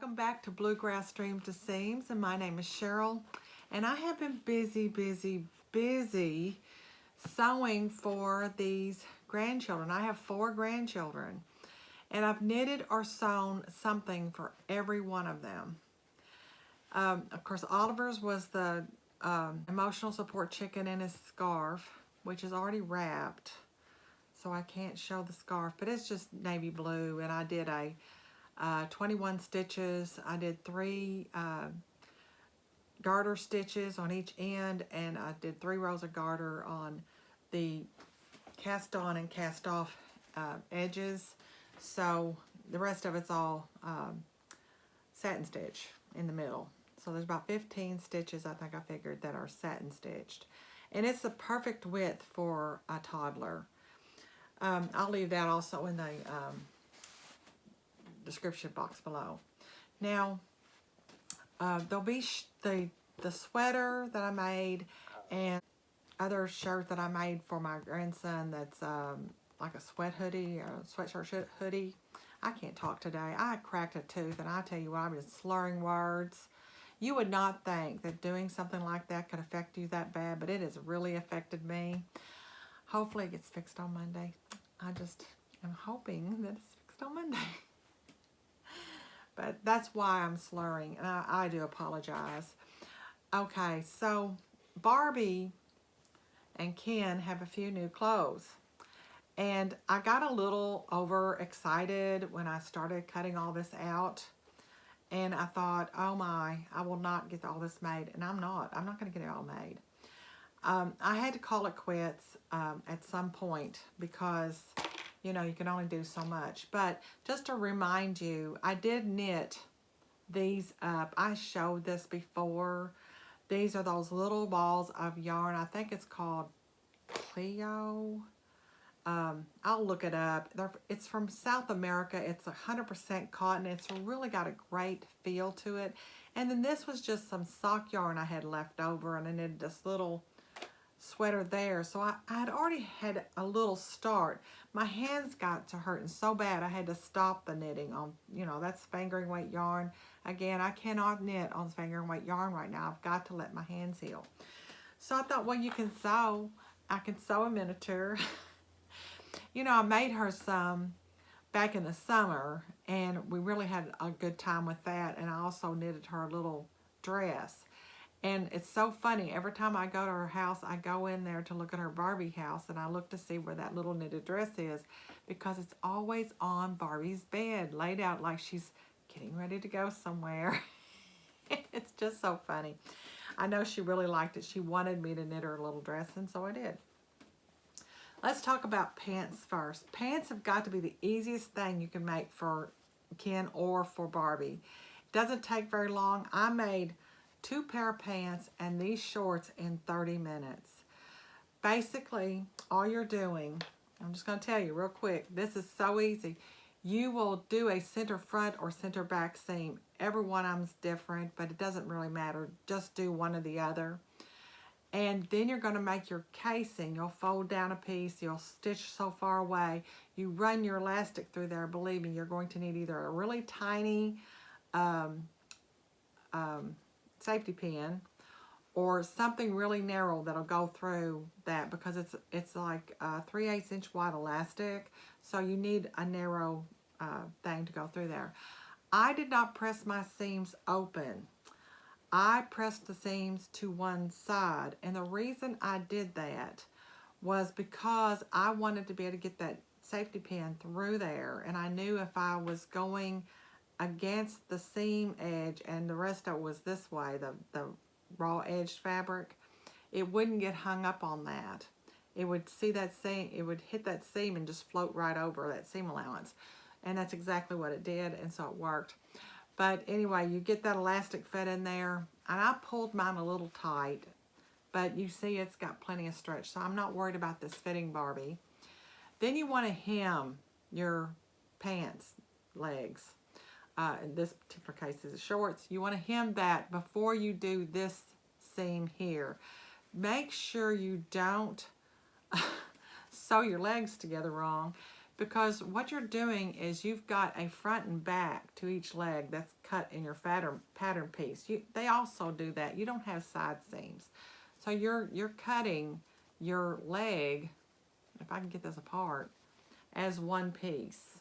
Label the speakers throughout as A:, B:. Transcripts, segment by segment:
A: Welcome back to Bluegrass Dreams to Seams, and my name is Cheryl, and I have been busy sewing for these grandchildren. I have 4 grandchildren, and I've knitted or sewn something for every one of them. Of course, Oliver's was the emotional support chicken in his scarf, which is already wrapped, so I can't show the scarf, but it's just navy blue, and I did a 21 stitches. I did 3 garter stitches on each end, and I did 3 rows of garter on the cast on and cast off edges. So the rest of it's all satin stitch in the middle. So there's about 15 stitches, I think I figured, that are satin stitched. And it's the perfect width for a toddler. I'll leave that also in the description box below. Now, there'll be the sweater that I made and other shirt that I made for my grandson that's like a sweat hoodie or sweatshirt hoodie. I can't talk today. I cracked a tooth, and I tell you what, I'm just slurring words. You would not think that doing something like that could affect you that bad, but it has really affected me. Hopefully it gets fixed on Monday. I just am hoping that it's fixed on Monday. But that's why I'm slurring, and I do apologize. Okay, so Barbie and Ken have a few new clothes. And I got a little overexcited when I started cutting all this out. And I thought, oh my, I will not get all this made. And I'm not going to get it all made. I had to call it quits at some point because, you know, you can only do so much. But just to remind you, I did knit these up. I showed this before. These are those little balls of yarn. I think it's called Clio. I'll look it up. It's from South America. It's 100% cotton. It's really got a great feel to it. And then this was just some sock yarn I had left over, and I knitted this little sweater there. So I had already had a little start. My hands got to hurting so bad I had to stop the knitting on, you know, that's fingering weight yarn. Again, I cannot knit on fingering weight yarn right now. I've got to let my hands heal. So I thought, well, you can sew. I can sew a miniature. You know, I made her some back in the summer, and we really had a good time with that. And I also knitted her a little dress. And it's so funny, every time I go to her house, I go in there to look at her Barbie house, and I look to see where that little knitted dress is, because it's always on Barbie's bed, laid out like she's getting ready to go somewhere. It's just so funny. I know she really liked it. She wanted me to knit her a little dress, and so I did. Let's talk about pants first. Pants have got to be the easiest thing you can make for Ken or for Barbie. It doesn't take very long. I made 2 pair of pants and these shorts in 30 minutes. Basically, all you're doing, I'm just going to tell you real quick, this is so easy. You will do a center front or center back seam. Every one of them's different, but it doesn't really matter. Just do one or the other. And then you're going to make your casing. You'll fold down a piece. You'll stitch so far away. You run your elastic through there. Believe me, you're going to need either a really tiny safety pin or something really narrow that'll go through that, because it's like a 3/8 inch wide elastic. So you need a narrow thing to go through there. I did not press my seams open. I pressed the seams to one side, and the reason I did that was because I wanted to be able to get that safety pin through there, and I knew if I was going against the seam edge and the rest of it was this way, the raw edged fabric, it wouldn't get hung up on that. It would see that seam, it would hit that seam and just float right over that seam allowance, and that's exactly what it did, and so it worked. But anyway, you get that elastic fit in there, and I pulled mine a little tight, but you see it's got plenty of stretch, so I'm not worried about this fitting Barbie. Then you want to hem your pants legs. In this particular case, is shorts. You want to hem that before you do this seam here. Make sure you don't sew your legs together wrong, because what you're doing is you've got a front and back to each leg that's cut in your pattern piece. They also do that. You don't have side seams. So you're cutting your leg, if I can get this apart, as one piece.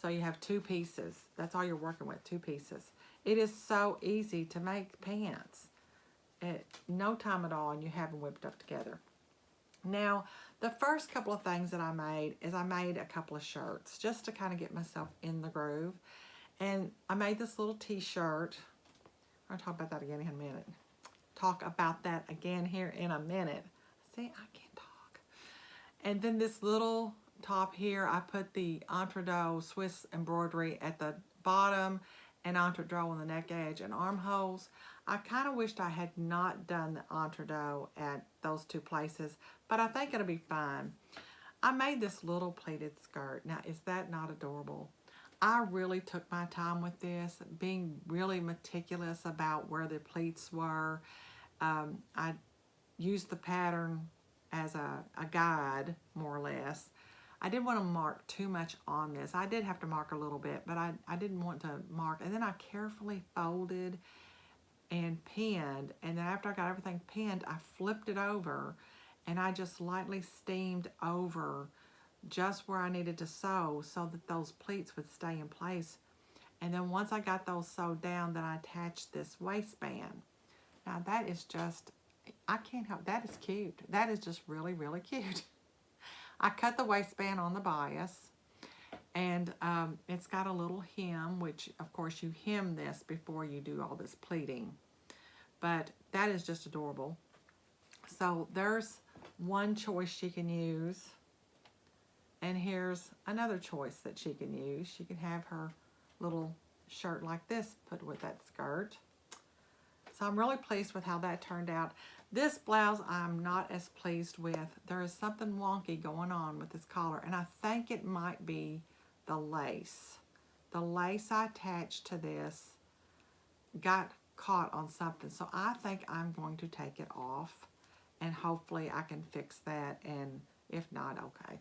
A: So you have two pieces. That's all you're working with, two pieces. It is so easy to make pants. No time at all, and you have them whipped up together. Now, the first couple of things that I made is I made a couple of shirts just to kind of get myself in the groove. And I made this little t-shirt. I'll talk about that again in a minute. Talk about that again here in a minute. See, I can't talk. And then this little top here, I put the entredot Swiss embroidery at the bottom and entredot on the neck edge and armholes. I kind of wished I had not done the entredot at those two places, but I think it'll be fine. I made this little pleated skirt. Now, is that not adorable? I really took my time with this, being really meticulous about where the pleats were. I used the pattern as a guide, more or less. I didn't want to mark too much on this. I did have to mark a little bit, but I didn't want to mark. And then I carefully folded and pinned. And then after I got everything pinned, I flipped it over and I just lightly steamed over just where I needed to sew so that those pleats would stay in place. And then once I got those sewed down, then I attached this waistband. Now that is just, I can't help, that is cute. That is just really, really cute. I cut the waistband on the bias, and it's got a little hem, which of course you hem this before you do all this pleating. But that is just adorable. So there's one choice she can use. And here's another choice that she can use. She can have her little shirt like this put with that skirt. So I'm really pleased with how that turned out. This blouse I'm not as pleased with. There is something wonky going on with this collar, and I think it might be the lace. The lace I attached to this got caught on something, so I think I'm going to take it off, and hopefully I can fix that, and if not, okay,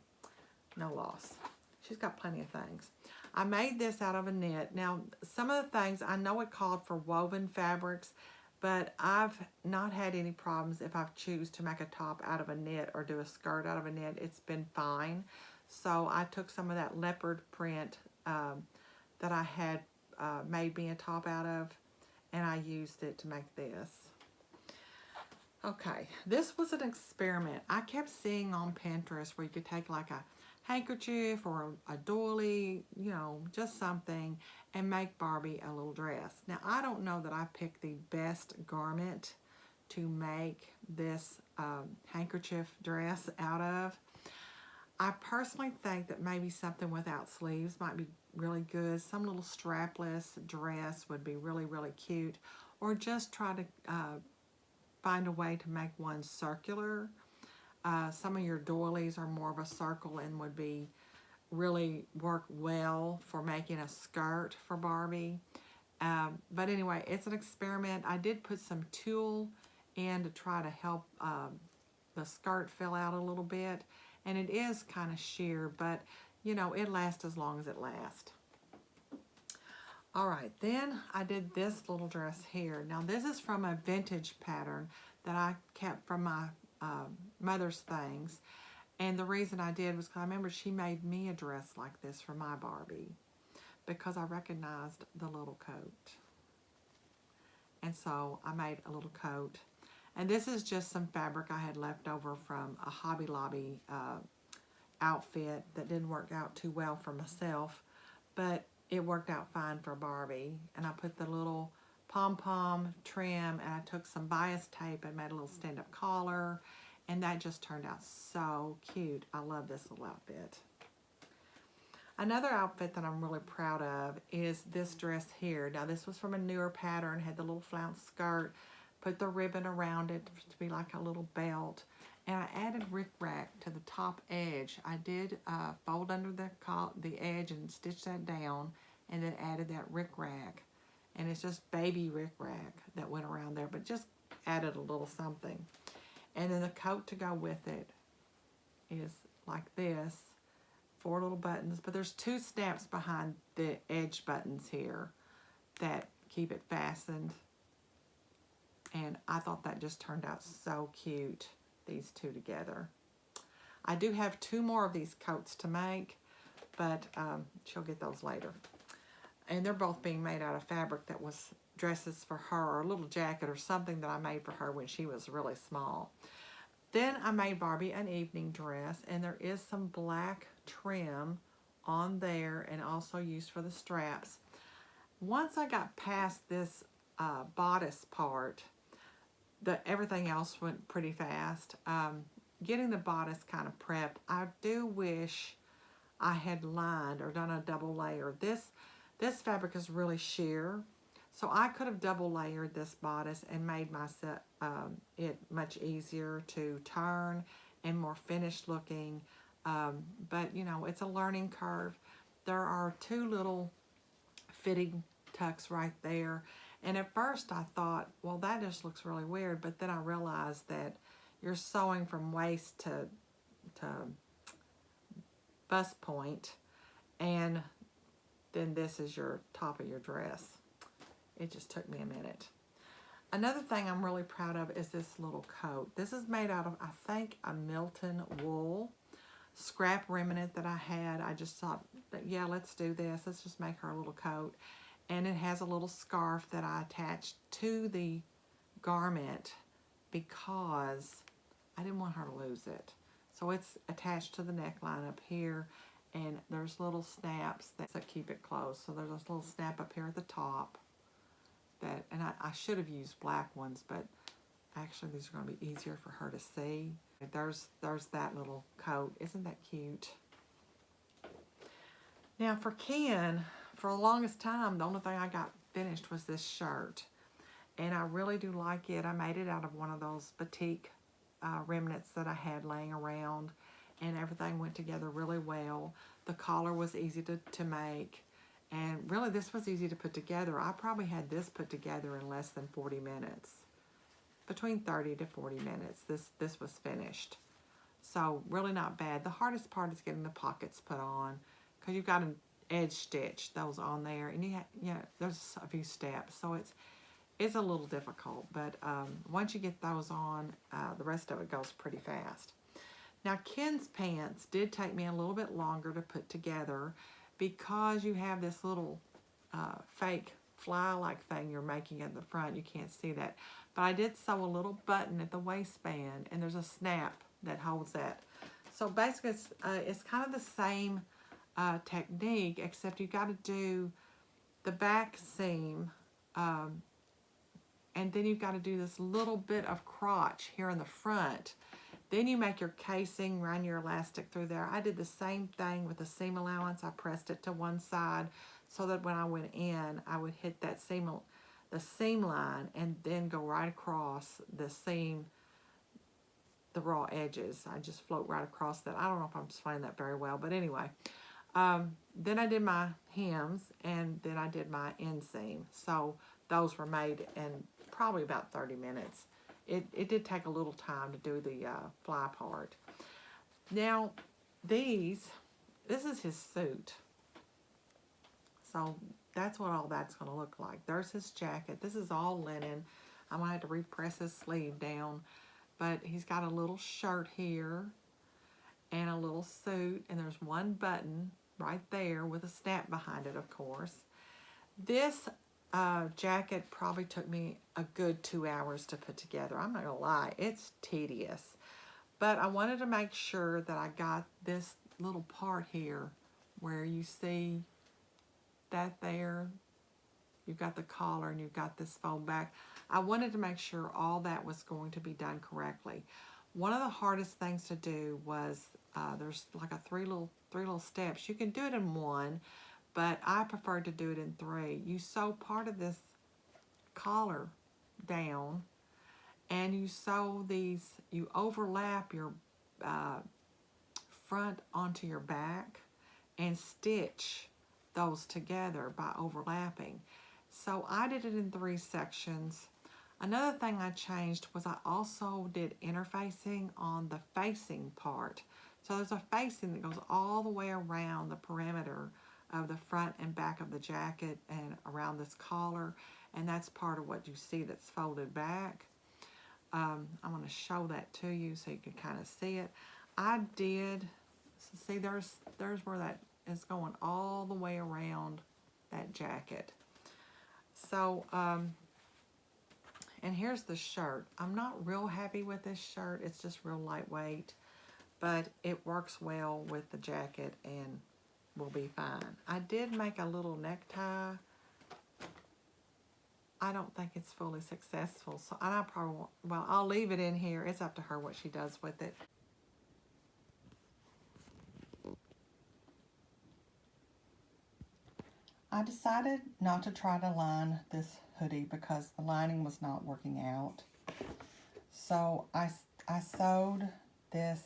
A: no loss. She's got plenty of things. I made this out of a knit. Now, some of the things, I know it called for woven fabrics, but I've not had any problems if I choose to make a top out of a knit or do a skirt out of a knit. It's been fine. So I took some of that leopard print that I had made me a top out of, and I used it to make this. Okay, this was an experiment. I kept seeing on Pinterest where you could take like a handkerchief or a doily, you know, just something, and make Barbie a little dress. Now, I don't know that I picked the best garment to make this handkerchief dress out of. I personally think that maybe something without sleeves might be really good. Some little strapless dress would be really, really cute. Or just try to find a way to make one circular. Some of your doilies are more of a circle and would be really work well for making a skirt for Barbie. But anyway, it's an experiment. I did put some tulle in to try to help the skirt fill out a little bit. And it is kind of sheer, but you know, it lasts as long as it lasts. All right, then I did this little dress here. Now this is from a vintage pattern that I kept from my mother's things. And the reason I did was because I remember she made me a dress like this for my Barbie because I recognized the little coat. And so I made a little coat. And this is just some fabric I had left over from a Hobby Lobby outfit that didn't work out too well for myself, but it worked out fine for Barbie. And I put the little pom-pom trim, and I took some bias tape and made a little stand-up collar, and that just turned out so cute. I love this little outfit. Another outfit that I'm really proud of is this dress here. Now this was from a newer pattern, had the little flounce skirt, put the ribbon around it to be like a little belt, and I added rickrack to the top edge. I did fold under the edge and stitch that down, and then added that rickrack. And it's just baby rickrack that went around there, but just added a little something. And then the coat to go with it is like this. 4 little buttons, but there's 2 snaps behind the edge buttons here that keep it fastened. And I thought that just turned out so cute, these 2 together. I do have 2 more of these coats to make, but she'll get those later. And they're both being made out of fabric that was dresses for her, or a little jacket or something that I made for her when she was really small. Then I made Barbie an evening dress, and there is some black trim on there and also used for the straps. Once I got past this bodice part, everything else went pretty fast. Getting the bodice kind of prepped, I do wish I had lined or done a double layer. This fabric is really sheer, so I could have double layered this bodice and made it much easier to turn and more finished looking. But you know, it's a learning curve. There are 2 little fitting tucks right there, and at first I thought, well, that just looks really weird, but then I realized that you're sewing from waist to bust point, and then this is your top of your dress. It just took me a minute. Another thing I'm really proud of is this little coat. This is made out of, I think, a Milton wool scrap remnant that I had. I just thought, yeah, let's do this. Let's just make her a little coat. And it has a little scarf that I attached to the garment because I didn't want her to lose it. So it's attached to the neckline up here, and there's little snaps that keep it closed. So there's this little snap up here at the top and I should have used black ones, but actually these are going to be easier for her to see. There's that little coat. Isn't that cute? Now for Ken, for the longest time, the only thing I got finished was this shirt. And I really do like it. I made it out of one of those batik remnants that I had laying around, and everything went together really well. The collar was easy to make, and really this was easy to put together. I probably had this put together in less than 40 minutes. Between 30 to 40 minutes, this was finished. So really not bad. The hardest part is getting the pockets put on, because you've got to edge stitch those on there, and there's a few steps, so it's a little difficult, but once you get those on, the rest of it goes pretty fast. Now Ken's pants did take me a little bit longer to put together because you have this little fake fly-like thing you're making at the front. You can't see that, but I did sew a little button at the waistband, and there's a snap that holds that. So basically it's kind of the same technique, except you've got to do the back seam, and then you've got to do this little bit of crotch here in the front. Then you make your casing, run your elastic through there. I did the same thing with the seam allowance. I pressed it to one side so that when I went in, I would hit that the seam line, and then go right across the seam, the raw edges. I just float right across that. I don't know if I'm explaining that very well, but anyway. Then I did my hems, and then I did my inseam. So those were made in probably about 30 minutes. It did take a little time to do the fly part. Now, this is his suit. So that's what all that's going to look like. There's his jacket. This is all linen. I'm going to have to repress his sleeve down. But he's got a little shirt here and a little suit. And there's one button right there with a snap behind it, of course. This jacket probably took me a good 2 hours to put together. I'm not going to lie. It's tedious. But I wanted to make sure that I got this little part here where you see that there. You've got the collar and you've got this fold back. I wanted to make sure all that was going to be done correctly. One of the hardest things to do was there's like three little steps. You can do it in one, but I prefer to do it in 3. You sew part of this collar down, and you sew these, you overlap your front onto your back and stitch those together by overlapping. So I did it in 3 sections. Another thing I changed was I also did interfacing on the facing part So there's a facing that goes all the way around the perimeter of the front and back of the jacket and around this collar, and that's part of what you see that's folded back. I'm going to show that to you so you can kind of see it. I did, see there's where that is going all the way around that jacket. So, and here's the shirt. I'm not real happy with this shirt. It's just real lightweight, but it works well with the jacket and will be fine. I did make a little necktie. I don't think it's fully successful, so I probably won't, well, I'll leave it in here. It's up to her what she does with it. I decided not to try to line this hoodie because the lining was not working out. So I sewed this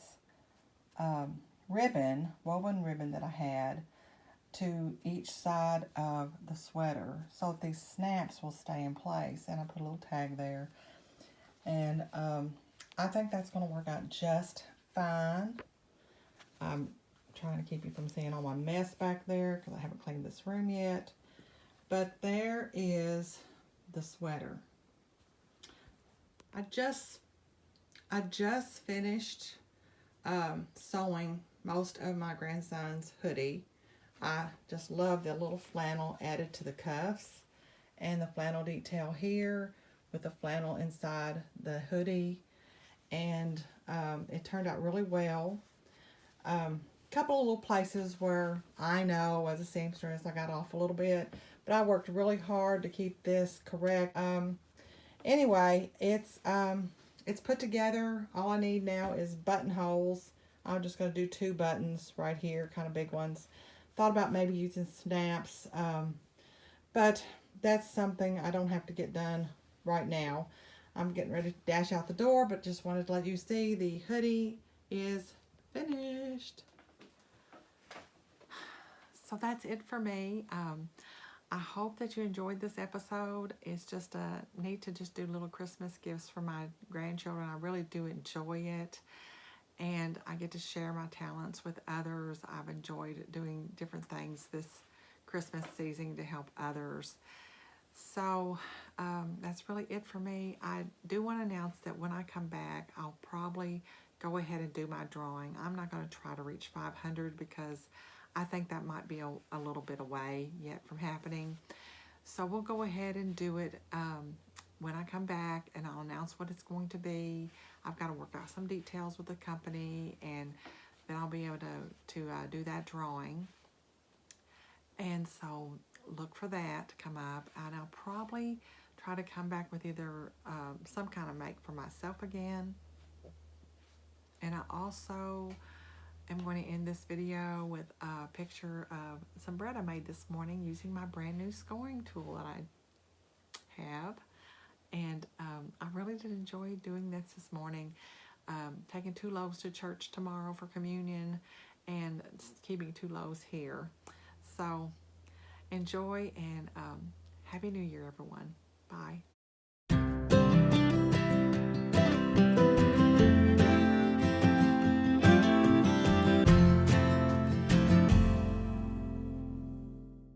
A: ribbon, woven ribbon that I had, to each side of the sweater so that these snaps will stay in place. And I put a little tag there. And I think that's going to work out just fine. I'm trying to keep you from seeing all my mess back there because I haven't cleaned this room yet. But there is the sweater. I just finished sewing most of my grandson's hoodie. I just love the little flannel added to the cuffs and the flannel detail here with the flannel inside the hoodie, and it turned out really well. Couple of little places where I know as a seamstress I got off a little bit, but I worked really hard to keep this correct. Anyway, it's put together. All I need now is buttonholes. I'm just going to do 2 buttons right here, kind of big ones. Thought about maybe using snaps, but that's something I don't have to get done right now. I'm getting ready to dash out the door, but just wanted to let you see the hoodie is finished. So that's it for me. I hope that you enjoyed this episode. It's just neat to just do little Christmas gifts for my grandchildren. I really do enjoy it. And I get to share my talents with others. I've enjoyed doing different things this Christmas season to help others. So that's really it for me. I do want to announce that when I come back, I'll probably go ahead and do my drawing. I'm not going to try to reach 500 because I think that might be a little bit away yet from happening. So we'll go ahead and do it when I come back, and I'll announce what it's going to be. I've got to work out some details with the company, and then I'll be able to do that drawing. And so look for that to come up, and I'll probably try to come back with either some kind of make for myself again. And I also am going to end this video with a picture of some bread I made this morning using my brand new scoring tool that I have. And I really did enjoy doing this morning. Taking 2 loaves to church tomorrow for communion and keeping 2 loaves here. So enjoy, and Happy New Year, everyone. Bye.